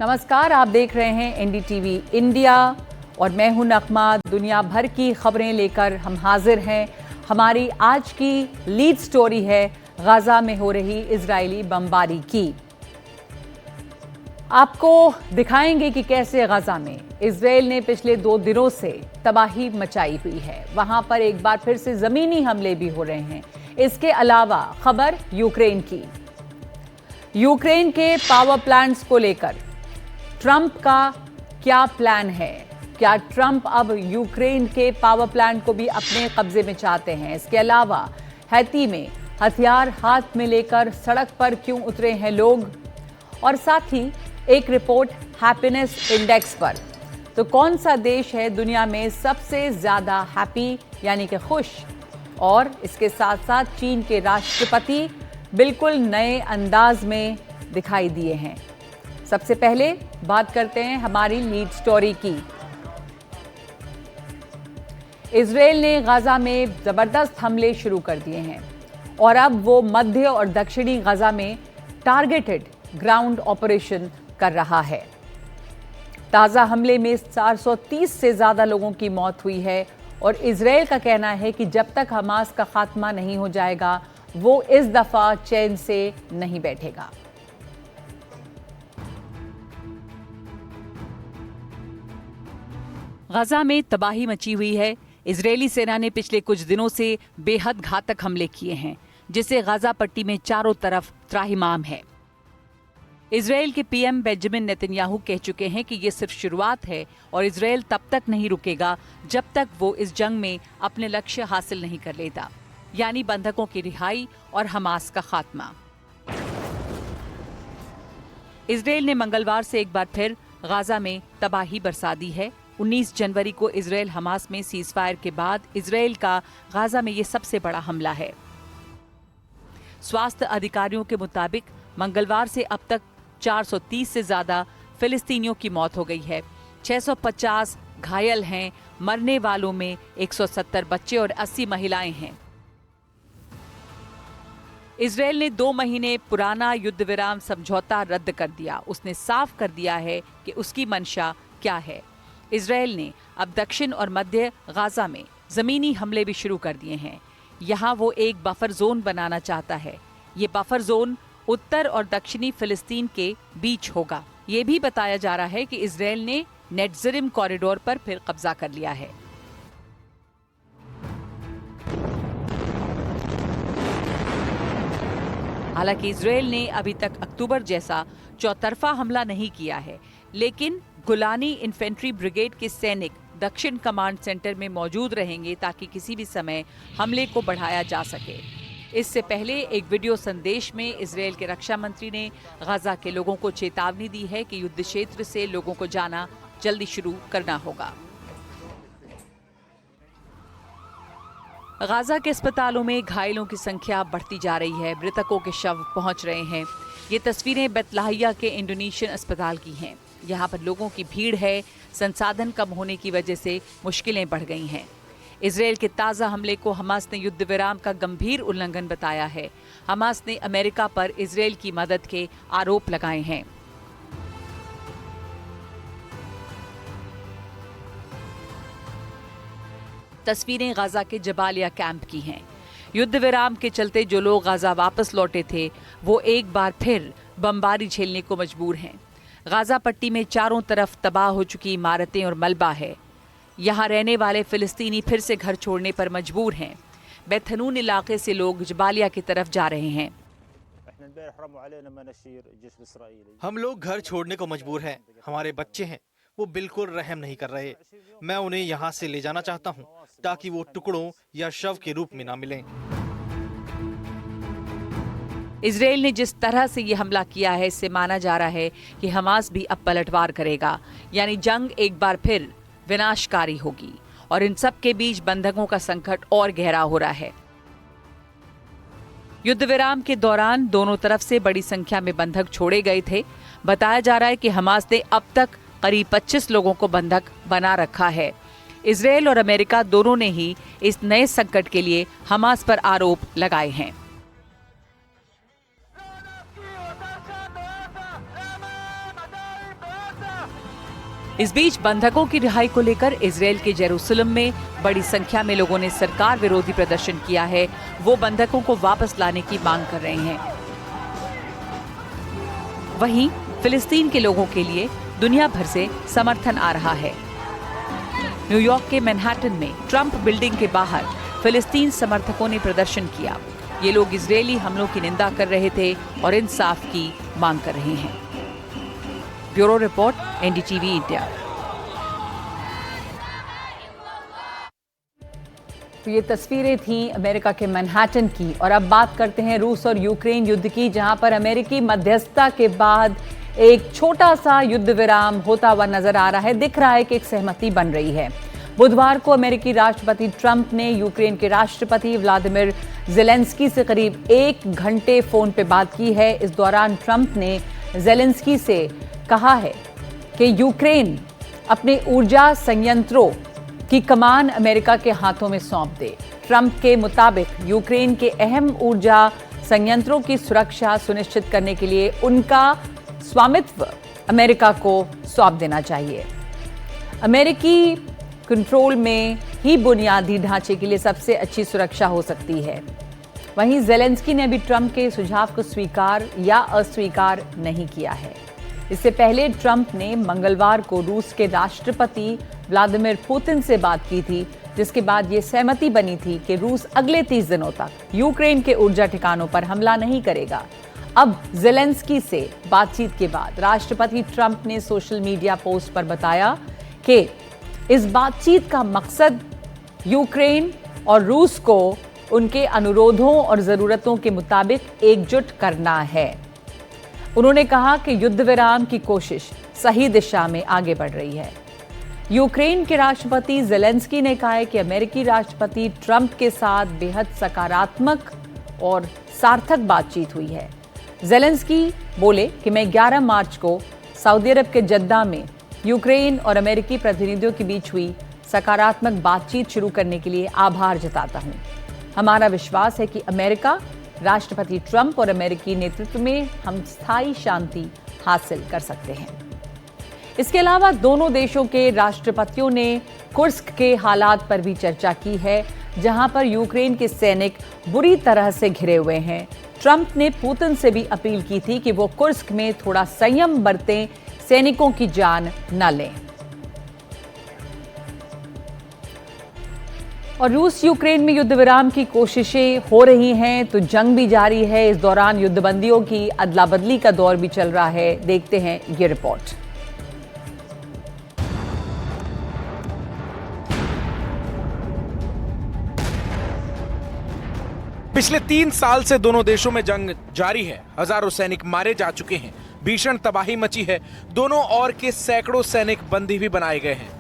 नमस्कार, आप देख रहे हैं एनडीटीवी इंडिया और मैं हूं नगमा। दुनिया भर की खबरें लेकर हम हाजिर हैं। हमारी आज की लीड स्टोरी है गाजा में हो रही इजरायली बमबारी की। आपको दिखाएंगे कि कैसे गाजा में इजरायल ने पिछले 2 दिनों से तबाही मचाई हुई है। वहां पर एक बार फिर से जमीनी हमले भी हो रहे हैं। इसके अलावा खबर यूक्रेन की। यूक्रेन के पावर प्लांट्स को लेकर ट्रंप का क्या प्लान है? क्या ट्रंप अब यूक्रेन के पावर प्लांट को भी अपने कब्जे में चाहते हैं? इसके अलावा हैती में हथियार हाथ में लेकर सड़क पर क्यों उतरे हैं लोग? और साथ ही एक रिपोर्ट हैप्पीनेस इंडेक्स पर। तो कौन सा देश है दुनिया में सबसे ज्यादा हैप्पी यानी कि खुश? और इसके साथ साथ चीन के राष्ट्रपति बिल्कुल नए अंदाज में दिखाई दिए हैं। सबसे पहले बात करते हैं हमारी लीड स्टोरी की। इजरायल ने गाजा में जबरदस्त हमले शुरू कर दिए हैं और अब वो मध्य और दक्षिणी गाजा में टारगेटेड ग्राउंड ऑपरेशन कर रहा है। ताजा हमले में 430 से ज्यादा लोगों की मौत हुई है और इजरायल का कहना है कि जब तक हमास का खात्मा नहीं हो जाएगा वो इस दफा चैन से नहीं बैठेगा। गाजा में तबाही मची हुई है। इजरायली सेना ने पिछले कुछ दिनों से बेहद घातक हमले किए हैं, जिससे गाजा पट्टी में चारों तरफ त्राहिमाम है। इजरायल के पीएम बेंजामिन नेतन्याहू कह चुके हैं कि ये सिर्फ शुरुआत है और इजरायल तब तक नहीं रुकेगा जब तक वो इस जंग में अपने लक्ष्य हासिल नहीं कर लेता, यानी बंधकों की रिहाई और हमास का खात्मा। इजरायल ने मंगलवार से एक बार फिर गाजा में तबाही बरसा दी है। 19 जनवरी को इजरायल हमास में सीजफायर के बाद इजरायल का गाजा में ये सबसे बड़ा हमला है। स्वास्थ्य अधिकारियों के मुताबिक मंगलवार से अब तक 430 से ज्यादा फिलिस्तीनियों की मौत हो गई है। 650 घायल हैं। मरने वालों में 170 बच्चे और 80 महिलाएं हैं। इजरायल ने 2 महीने पुराना युद्ध विराम समझौता रद्द कर दिया। उसने साफ कर दिया है कि उसकी मंशा क्या है। इजरायल ने अब दक्षिण और मध्य गाजा में जमीनी हमले भी शुरू कर दिए हैं। यहाँ वो एक बफर जोन बनाना चाहता है। ये बफर जोन उत्तर और दक्षिणी फिलिस्तीन के बीच होगा। ये भी बताया जा रहा है कि इजरायल ने नेटजरिम कॉरिडोर पर फिर कब्जा कर लिया है। हालांकि इजरायल ने अभी तक अक्टूबर जैसा चौतरफा हमला नहीं किया है, लेकिन गुलानी इन्फेंट्री ब्रिगेड के सैनिक दक्षिण कमांड सेंटर में मौजूद रहेंगे ताकि किसी भी समय हमले को बढ़ाया जा सके। इससे पहले एक वीडियो संदेश में इजरायल के रक्षा मंत्री ने गाजा के लोगों को चेतावनी दी है कि युद्ध क्षेत्र से लोगों को जाना जल्दी शुरू करना होगा। गाजा के अस्पतालों में घायलों की संख्या बढ़ती जा रही है। मृतकों के शव पहुंच रहे हैं। ये तस्वीरें बेतलाहिया के इंडोनेशियन अस्पताल की हैं। यहाँ पर लोगों की भीड़ है। संसाधन कम होने की वजह से मुश्किलें बढ़ गई हैं। इजरायल के ताज़ा हमले को हमास ने युद्ध विराम का गंभीर उल्लंघन बताया है। हमास ने अमेरिका पर इजरायल की मदद के आरोप लगाए हैं। तस्वीरें गाजा के जबालिया कैंप की हैं। युद्ध विराम के चलते जो लोग गाजा वापस लौटे थे वो एक बार फिर बमबारी झेलने को मजबूर हैं। गाजा पट्टी में चारों तरफ तबाह हो चुकी इमारतें और मलबा है। यहाँ रहने वाले फिलिस्तीनी फिर से घर छोड़ने पर मजबूर हैं। बेथनून इलाके से लोग जबालिया की तरफ जा रहे हैं। हम लोग घर छोड़ने को मजबूर हैं। हमारे बच्चे हैं, वो बिल्कुल रहम नहीं कर रहे। मैं उन्हें यहाँ से ले जाना चाहता हूँ ताकि वो टुकड़ों या शव के रूप में ना मिलें। इजरायल ने जिस तरह से ये हमला किया है, इससे माना जा रहा है कि हमास भी अब पलटवार करेगा, यानी जंग एक बार फिर विनाशकारी होगी और इन सब के बीच बंधकों का संकट और गहरा हो रहा है। युद्ध विराम के दौरान दोनों तरफ से बड़ी संख्या में बंधक छोड़े गए थे। बताया जा रहा है कि हमास ने अब तक करीब 25 लोगों को बंधक बना रखा है। इजरायल और अमेरिका दोनों ने ही इस नए संकट के लिए हमास पर आरोप लगाए हैं। इस बीच बंधकों की रिहाई को लेकर इजरायल के जेरूसलम में बड़ी संख्या में लोगों ने सरकार विरोधी प्रदर्शन किया है। वो बंधकों को वापस लाने की मांग कर रहे हैं। वहीं फिलिस्तीन के लोगों के लिए दुनिया भर से समर्थन आ रहा है। न्यूयॉर्क के मैनहट्टन में ट्रंप बिल्डिंग के बाहर फिलिस्तीन समर्थकों ने प्रदर्शन किया। ये लोग इजरायली हमलों की निंदा कर रहे थे और इंसाफ की मांग कर रहे हैं। Bureau report, NDTV India. तो ये तस्वीरें थीं अमेरिका के मैनहट्टन की। और अब बात करते हैं रूस और यूक्रेन युद्ध की, जहां पर अमेरिकी मध्यस्थता के बाद एक छोटा सा युद्ध विराम होता हुआ नजर आ रहा है। दिख रहा है कि एक सहमति बन रही है। बुधवार को अमेरिकी राष्ट्रपति ट्रंप ने यूक्रेन के राष्ट्रपति व्लादिमीर ज़ेलेंस्की से करीब 1 घंटे फोन पे बात की है। इस दौरान ट्रंप ने ज़ेलेंस्की से कहा है कि यूक्रेन अपने ऊर्जा संयंत्रों की कमान अमेरिका के हाथों में सौंप दे। ट्रंप के मुताबिक यूक्रेन के अहम ऊर्जा संयंत्रों की सुरक्षा सुनिश्चित करने के लिए उनका स्वामित्व अमेरिका को सौंप देना चाहिए। अमेरिकी कंट्रोल में ही बुनियादी ढांचे के लिए सबसे अच्छी सुरक्षा हो सकती है। वहीं ज़ेलेंस्की ने अभी ट्रंप के सुझाव को स्वीकार या अस्वीकार नहीं किया है। इससे पहले ट्रंप ने मंगलवार को रूस के राष्ट्रपति व्लादिमीर पुतिन से बात की थी, जिसके बाद ये सहमति बनी थी कि रूस अगले 30 दिनों तक यूक्रेन के ऊर्जा ठिकानों पर हमला नहीं करेगा। अब ज़ेलेंस्की से बातचीत के बाद राष्ट्रपति ट्रंप ने सोशल मीडिया पोस्ट पर बताया कि इस बातचीत का मकसद यूक्रेन और रूस को उनके अनुरोधों और ज़रूरतों के मुताबिक एकजुट करना है। उन्होंने कहा कि युद्ध विराम की कोशिश सही दिशा में आगे बढ़ रही है। यूक्रेन के राष्ट्रपति ज़ेलेंस्की ने कहा है कि अमेरिकी राष्ट्रपति ट्रंप के साथ बेहद सकारात्मक और सार्थक बातचीत हुई है। ज़ेलेंस्की बोले कि मैं 11 मार्च को सऊदी अरब के जद्दा में यूक्रेन और अमेरिकी प्रतिनिधियों के बीच हुई सकारात्मक बातचीत शुरू करने के लिए आभार जताता हूं। हमारा विश्वास है कि अमेरिका, राष्ट्रपति ट्रंप और अमेरिकी नेतृत्व में हम स्थायी शांति हासिल कर सकते हैं। इसके अलावा दोनों देशों के राष्ट्रपतियों ने कुर्स्क के हालात पर भी चर्चा की है, जहां पर यूक्रेन के सैनिक बुरी तरह से घिरे हुए हैं। ट्रंप ने पुतिन से भी अपील की थी कि वो कुर्स्क में थोड़ा संयम बरतें, सैनिकों की जान न लें। और रूस यूक्रेन में युद्ध विराम की कोशिशें हो रही हैं तो जंग भी जारी है। इस दौरान युद्धबंदियों की अदला बदली का दौर भी चल रहा है। देखते हैं ये रिपोर्ट। पिछले 3 साल से दोनों देशों में जंग जारी है। हजारों सैनिक मारे जा चुके हैं। भीषण तबाही मची है। दोनों ओर के सैकड़ों सैनिक बंदी भी बनाए गए हैं।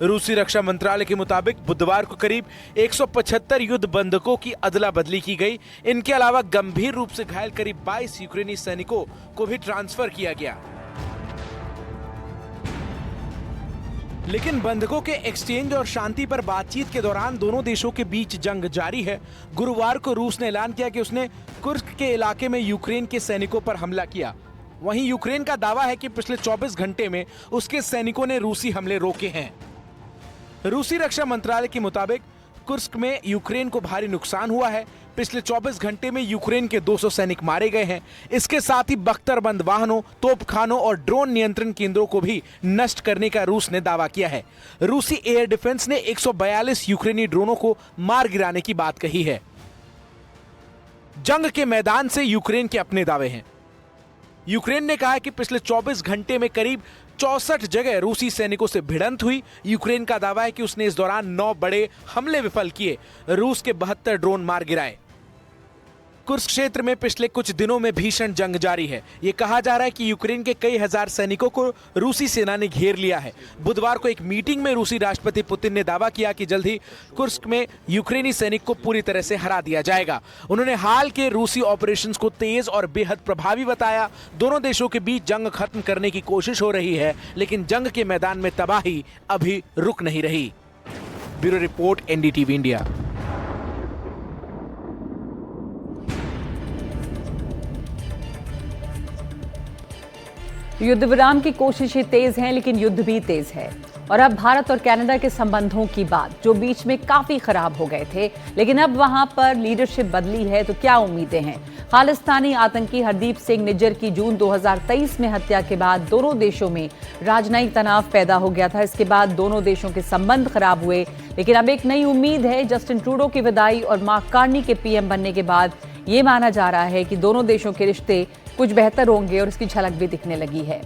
रूसी रक्षा मंत्रालय के मुताबिक बुधवार को करीब 175 युद्ध बंधकों की अदला बदली की गई। इनके अलावा गंभीर रूप से घायल करीब 22 यूक्रेनी सैनिकों को भी ट्रांसफर किया गया। लेकिन बंधकों के एक्सचेंज और शांति पर बातचीत के दौरान दोनों देशों के बीच जंग जारी है। गुरुवार को रूस ने ऐलान किया कि उसने कुर्स्क के इलाके में यूक्रेन के सैनिकों पर हमला किया। वहीं यूक्रेन का दावा है कि पिछले 24 घंटे में उसके सैनिकों ने रूसी हमले रोके हैं। रूसी रक्षा मंत्रालय के मुताबिक कुर्स्क में यूक्रेन को भारी नुकसान हुआ है। पिछले 24 घंटे में यूक्रेन के 200 सैनिक मारे गए हैं। इसके साथ ही बख्तरबंद वाहनों, तोपखानों और ड्रोन नियंत्रण केंद्रों को भी नष्ट करने का रूस ने दावा किया है। रूसी एयर डिफेंस ने 142 यूक्रेनी ड्रोनों को मार गिराने की बात कही है। जंग के मैदान से यूक्रेन के अपने दावे हैं। यूक्रेन ने कहा है कि पिछले 24 घंटे में करीब 64 जगह रूसी सैनिकों से भिड़ंत हुई। यूक्रेन का दावा है कि उसने इस दौरान 9 बड़े हमले विफल किए। रूस के 72 ड्रोन मार गिराए। कुर्स्क क्षेत्र में पिछले कुछ दिनों में भीषण जंग जारी है। यह कहा जा रहा है कि यूक्रेन के कई हजार सैनिकों को रूसी सेना ने घेर लिया है। बुधवार को एक मीटिंग में रूसी राष्ट्रपति पुतिन ने दावा किया कि जल्द ही कुर्स्क में यूक्रेनी सैनिक को पूरी तरह से हरा दिया जाएगा। उन्होंने हाल के रूसी ऑपरेशंस को तेज और बेहद प्रभावी बताया। दोनों देशों के बीच जंग खत्म करने की कोशिश हो रही है, लेकिन जंग के मैदान में तबाही अभी रुक नहीं रही। Bureau report, NDTV India. युद्ध विराम की कोशिशें तेज हैं, लेकिन युद्ध भी तेज है। और अब भारत और कनाडा के संबंधों की बात, जो बीच में काफी खराब हो गए थे, लेकिन अब वहां पर लीडरशिप बदली है, तो क्या उम्मीदें हैं? खालिस्तानी आतंकी हरदीप सिंह निज्जर की जून 2023 में हत्या के बाद दोनों देशों में राजनयिक तनाव पैदा हो गया था। इसके बाद दोनों देशों के संबंध खराब हुए, लेकिन अब एक नई उम्मीद है। जस्टिन ट्रूडो की विदाई और मार्क कार्नी के पीएम बनने के बाद ये माना जा रहा है कि दोनों देशों के रिश्ते कुछ बेहतर होंगे और इसकी झलक भी दिखने लगी है।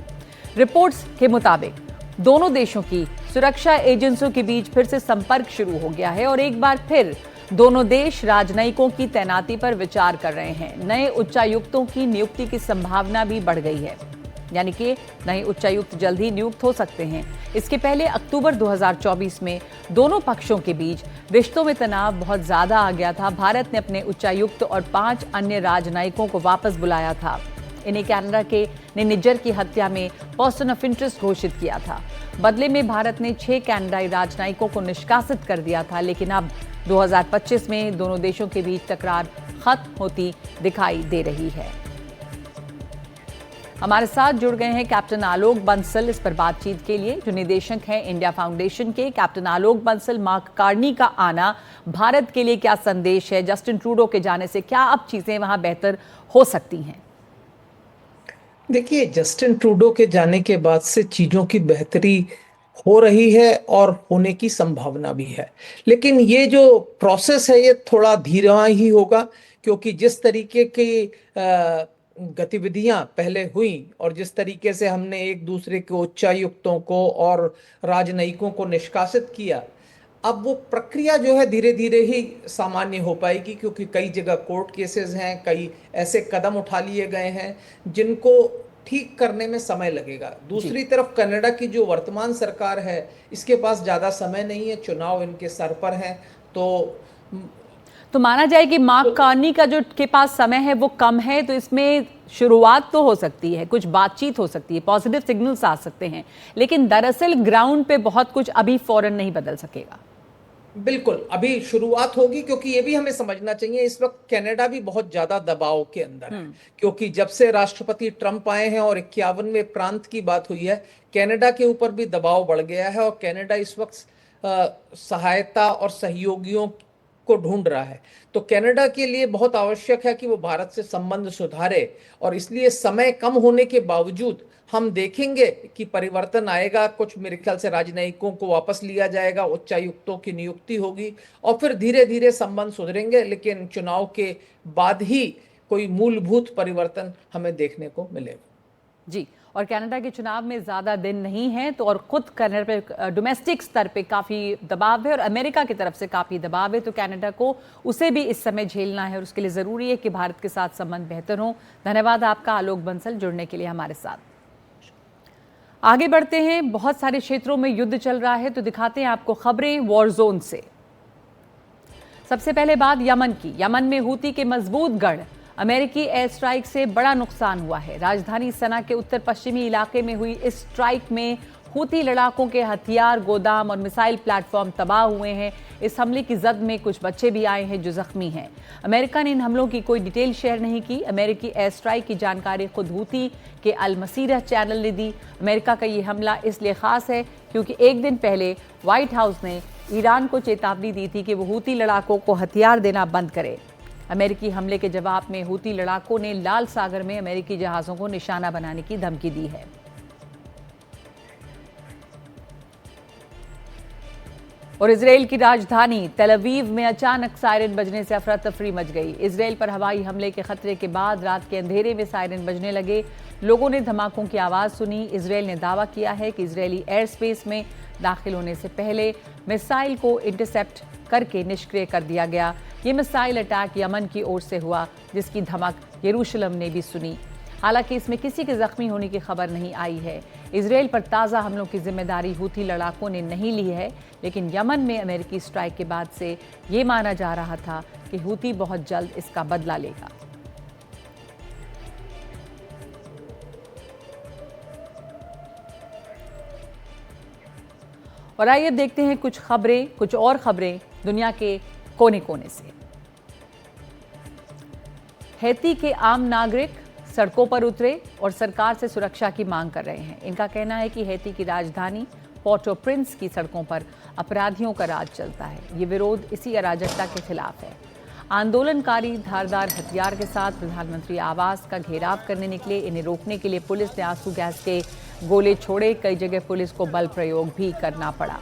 रिपोर्ट्स के मुताबिक दोनों देशों की सुरक्षा एजेंसियों के बीच फिर से संपर्क शुरू हो गया है और एक बार फिर दोनों देश राजनयिकों की तैनाती पर विचार कर रहे हैं। नए उच्चायुक्तों की नियुक्ति की संभावना भी बढ़ गई है, यानी कि नए उच्चायुक्त जल्द ही नियुक्त हो सकते हैं। इसके पहले अक्टूबर 2024 में दोनों पक्षों के बीच रिश्तों में तनाव बहुत ज्यादा आ गया था। भारत ने अपने उच्चायुक्त और 5 अन्य राजनयिकों को वापस बुलाया था। इन्हें कनाडा के ने निज्जर की हत्या में पर्सन ऑफ इंटरेस्ट घोषित किया था। बदले में भारत ने 6 कनाडाई राजनयिकों को निष्कासित कर दिया था, लेकिन अब 2025 में दोनों देशों के बीच तकरार खत्म होती दिखाई दे रही है। हमारे साथ जुड़ गए हैं कैप्टन आलोक बंसल इस पर बातचीत के लिए, जो निदेशक हैं इंडिया फाउंडेशन के। कैप्टन आलोक बंसल, मार्क कार्नी का आना भारत के लिए क्या संदेश है? जस्टिन ट्रूडो के जाने से क्या अब चीजें वहां बेहतर हो सकती हैं? देखिए, जस्टिन ट्रूडो के जाने के बाद से चीजों की बेहतरी हो रही है और होने की संभावना भी है, लेकिन ये जो प्रोसेस है ये थोड़ा धीमा ही होगा, क्योंकि जिस तरीके की गतिविधियां पहले हुई और जिस तरीके से हमने एक दूसरे के उच्चायुक्तों को और राजनयिकों को निष्कासित किया, अब वो प्रक्रिया जो है धीरे धीरे ही सामान्य हो पाएगी, क्योंकि कई जगह कोर्ट केसेस हैं, कई ऐसे कदम उठा लिए गए हैं जिनको ठीक करने में समय लगेगा। दूसरी तरफ कनाडा की जो वर्तमान सरकार है, इसके पास ज़्यादा समय नहीं है, चुनाव इनके सर पर हैं, तो माना जाए कि मार्क कार्नी का जो के पास समय है वो कम है, तो इसमें शुरुआत तो हो सकती है, कुछ बातचीत हो सकती है, पॉजिटिव सिग्नल्स आ सकते हैं, लेकिन दरअसल ग्राउंड पे बहुत कुछ अभी फौरन नहीं बदल सकेगा। बिल्कुल, अभी शुरुआत होगी, क्योंकि ये भी हमें समझना चाहिए इस वक्त कनाडा भी बहुत ज्यादा दबाव के अंदर है, क्योंकि जब से राष्ट्रपति ट्रंप आए हैं और 51वें प्रांत की बात हुई है, कनाडा के ऊपर भी दबाव बढ़ गया है और कनाडा इस वक्त सहायता और सहयोगियों को ढूंढ रहा है। तो कनाडा के लिए बहुत आवश्यक है कि वो भारत से संबंध सुधारे, और इसलिए समय कम होने के बावजूद हम देखेंगे कि परिवर्तन आएगा। कुछ मेरे ख्याल से राजनयिकों को वापस लिया जाएगा, उच्चायुक्तों की नियुक्ति होगी और फिर धीरे धीरे संबंध सुधरेंगे, लेकिन चुनाव के बाद ही कोई मूलभूत परिवर्तन हमें देखने को मिलेगा। जी, और कनाडा के चुनाव में ज़्यादा दिन नहीं है, तो और खुद कनाडा पे डोमेस्टिक स्तर पे काफ़ी दबाव है और अमेरिका की तरफ से काफ़ी दबाव है, तो कनाडा को उसे भी इस समय झेलना है और उसके लिए ज़रूरी है कि भारत के साथ संबंध बेहतर हो। धन्यवाद आपका आलोक बंसल जुड़ने के लिए हमारे साथ। आगे बढ़ते हैं, बहुत सारे क्षेत्रों में युद्ध चल रहा है, तो दिखाते हैं आपको खबरें वॉर जोन से। सबसे पहले बात यमन की। यमन में हूती के मजबूत गढ़, अमेरिकी एयर स्ट्राइक से बड़ा नुकसान हुआ है। राजधानी सना के उत्तर पश्चिमी इलाके में हुई इस स्ट्राइक में हूती लड़ाकों के हथियार गोदाम और मिसाइल प्लेटफॉर्म तबाह हुए हैं। इस हमले की जद में कुछ बच्चे भी आए हैं जो जख्मी हैं। अमेरिका ने इन हमलों की कोई डिटेल शेयर नहीं की। अमेरिकी एयर स्ट्राइक की जानकारी खुद हूती के अल मसीरा चैनल ने दी। अमेरिका का ये हमला इसलिए खास है क्योंकि एक दिन पहले व्हाइट हाउस ने ईरान को चेतावनी दी थी कि वो हूती लड़ाकों को हथियार देना बंद करे। अमेरिकी हमले के जवाब में हूती लड़ाकों ने लाल सागर में अमेरिकी जहाज़ों को निशाना बनाने की धमकी दी है। और इजराइल की राजधानी तेल अवीव में अचानक सायरन बजने से अफरा तफरी मच गई। इजराइल पर हवाई हमले के खतरे के बाद रात के अंधेरे में सायरन बजने लगे। लोगों ने धमाकों की आवाज़ सुनी। इजराइल ने दावा किया है कि इजरायली एयर स्पेस में दाखिल होने से पहले मिसाइल को इंटरसेप्ट करके निष्क्रिय कर दिया गया। ये मिसाइल अटैक यमन की ओर से हुआ, जिसकी धमक यरूशलेम ने भी सुनी। हालांकि इसमें किसी के जख्मी होने की खबर नहीं आई है। इजराइल पर ताज़ा हमलों की जिम्मेदारी हूती लड़ाकों ने नहीं ली है, लेकिन यमन में अमेरिकी स्ट्राइक के बाद से ये माना जा रहा था कि हूती बहुत जल्द इसका बदला लेगा। और आइए देखते हैं कुछ और खबरें दुनिया के कोने कोने से। हैती के आम नागरिक सड़कों पर उतरे और सरकार से सुरक्षा की मांग कर रहे हैं। इनका कहना है कि हैती की राजधानी पोर्ट ओ प्रिंस की सड़कों पर अपराधियों का राज चलता है। ये विरोध इसी अराजकता के खिलाफ है। आंदोलनकारी धारदार हथियार के साथ प्रधानमंत्री आवास का घेराव करने निकले। इन्हें रोकने के लिए पुलिस ने आंसू गैस के गोले छोड़े। कई जगह पुलिस को बल प्रयोग भी करना पड़ा।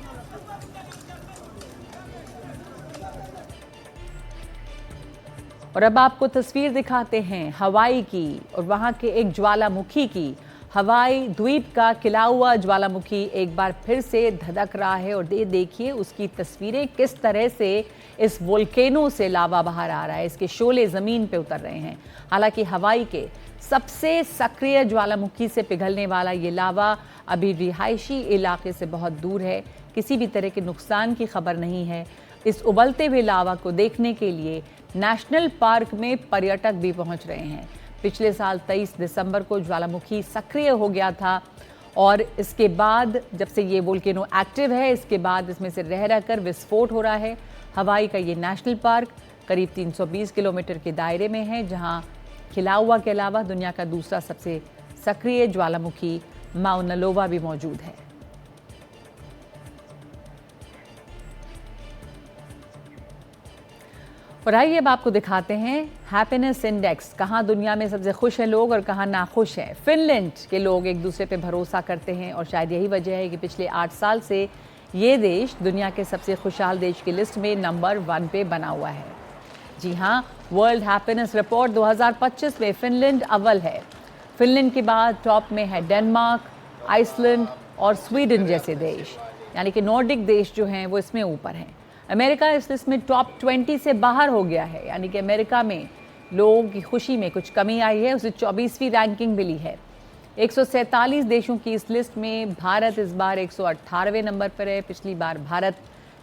और अब आपको तस्वीर दिखाते हैं हवाई की और वहां के एक ज्वालामुखी की। हवाई द्वीप का खिला हुआ ज्वालामुखी एक बार फिर से धधक रहा है और देखिए उसकी तस्वीरें, किस तरह से इस वोल्केनो से लावा बाहर आ रहा है। इसके शोले जमीन पे उतर रहे हैं। हालांकि हवाई के सबसे सक्रिय ज्वालामुखी से पिघलने वाला ये लावा अभी रिहायशी इलाके से बहुत दूर है। किसी भी तरह के नुकसान की खबर नहीं है। इस उबलते हुए लावा को देखने के लिए नेशनल पार्क में पर्यटक भी पहुंच रहे हैं। पिछले साल 23 दिसंबर को ज्वालामुखी सक्रिय हो गया था और इसके बाद जब से ये वोल्केनो एक्टिव है, इसके बाद इसमें से रह रहकर विस्फोट हो रहा है। हवाई का ये नेशनल पार्क करीब 320 किलोमीटर के दायरे में है, जहां खिला हुआ के अलावा दुनिया का दूसरा सबसे सक्रिय ज्वालामुखी माउना लोवा भी मौजूद है। और आइए अब आपको दिखाते हैं हैप्पीनेस इंडेक्स, कहाँ दुनिया में सबसे खुश हैं लोग और कहाँ नाखुश हैं। फिनलैंड के लोग एक दूसरे पे भरोसा करते हैं और शायद यही वजह है कि पिछले 8 साल से ये देश दुनिया के सबसे खुशहाल देश की लिस्ट में नंबर 1 पे बना हुआ है। जी हाँ, वर्ल्ड हैप्पीनेस रिपोर्ट 2025 में फिनलैंड अव्वल है। फिनलैंड के बाद टॉप में है डेनमार्क, आइसलैंड और स्वीडन जैसे देश, यानी कि नॉर्डिक देश जो हैं वो इसमें ऊपर हैं। अमेरिका इस लिस्ट में टॉप 20 से बाहर हो गया है, यानी कि अमेरिका में लोगों की खुशी में कुछ कमी आई है। उसे 24वीं रैंकिंग मिली है। 147 देशों की इस लिस्ट में भारत इस बार 118वें नंबर पर है। पिछली बार भारत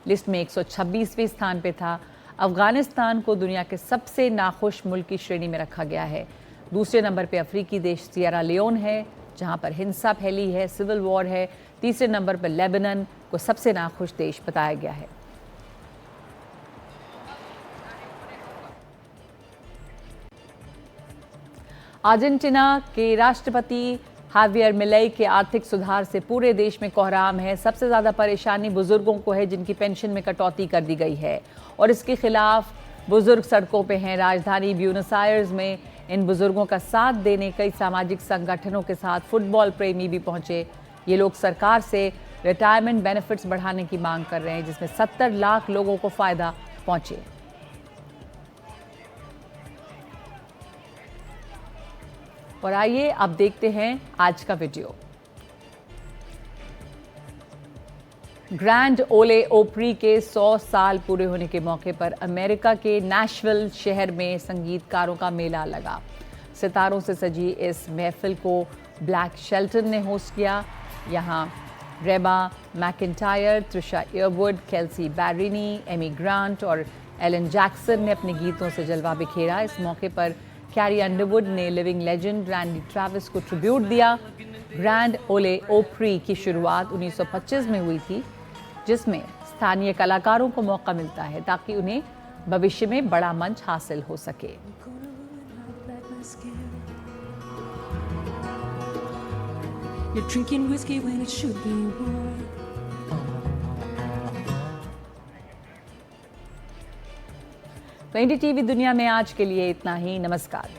लिस्ट में 126वें स्थान पे था। अफगानिस्तान को दुनिया के सबसे नाखुश मुल्क की श्रेणी में रखा गया है। दूसरे नंबर पे अफ्रीकी देश सियरा लियोन है, जहां पर हिंसा फैली है, सिविल वॉर है। तीसरे नंबर पर लेबनान को सबसे नाखुश देश बताया गया है। अर्जेंटीना के राष्ट्रपति हावियर मिलेई के आर्थिक सुधार से पूरे देश में कोहराम है। सबसे ज़्यादा परेशानी बुजुर्गों को है, जिनकी पेंशन में कटौती कर दी गई है और इसके खिलाफ बुजुर्ग सड़कों पे हैं। राजधानी ब्यूनस आयर्स में इन बुजुर्गों का साथ देने कई सामाजिक संगठनों के साथ फुटबॉल प्रेमी भी पहुंचे। ये लोग सरकार से रिटायरमेंट बेनिफिट्स बढ़ाने की मांग कर रहे हैं, जिसमें 70 लाख लोगों को फ़ायदा पहुंचे। और आइए अब देखते हैं आज का वीडियो। ग्रैंड ओले ओपरी के 100 साल पूरे होने के मौके पर अमेरिका के नैशविल शहर में संगीतकारों का मेला लगा। सितारों से सजी इस महफिल को ब्लैक शेल्टन ने होस्ट किया। यहाँ Reba McEntire, Trisha Yearwood, Kelsea Ballerini, Amy Grant और एलन जैक्सन ने अपने गीतों से जलवा बिखेरा। इस मौके पर कैरी अंडरवुड ने लिविंग लेजेंड रैंडी ट्रैविस को ट्रिब्यूट दिया। ग्रैंड ओले ओपरी की शुरुआत 1925 में हुई थी, जिसमें स्थानीय कलाकारों को मौका मिलता है ताकि उन्हें भविष्य में बड़ा मंच हासिल हो सके। You're drinking whiskey when it should be wine. तो एनडीटीवी दुनिया में आज के लिए इतना ही। नमस्कार।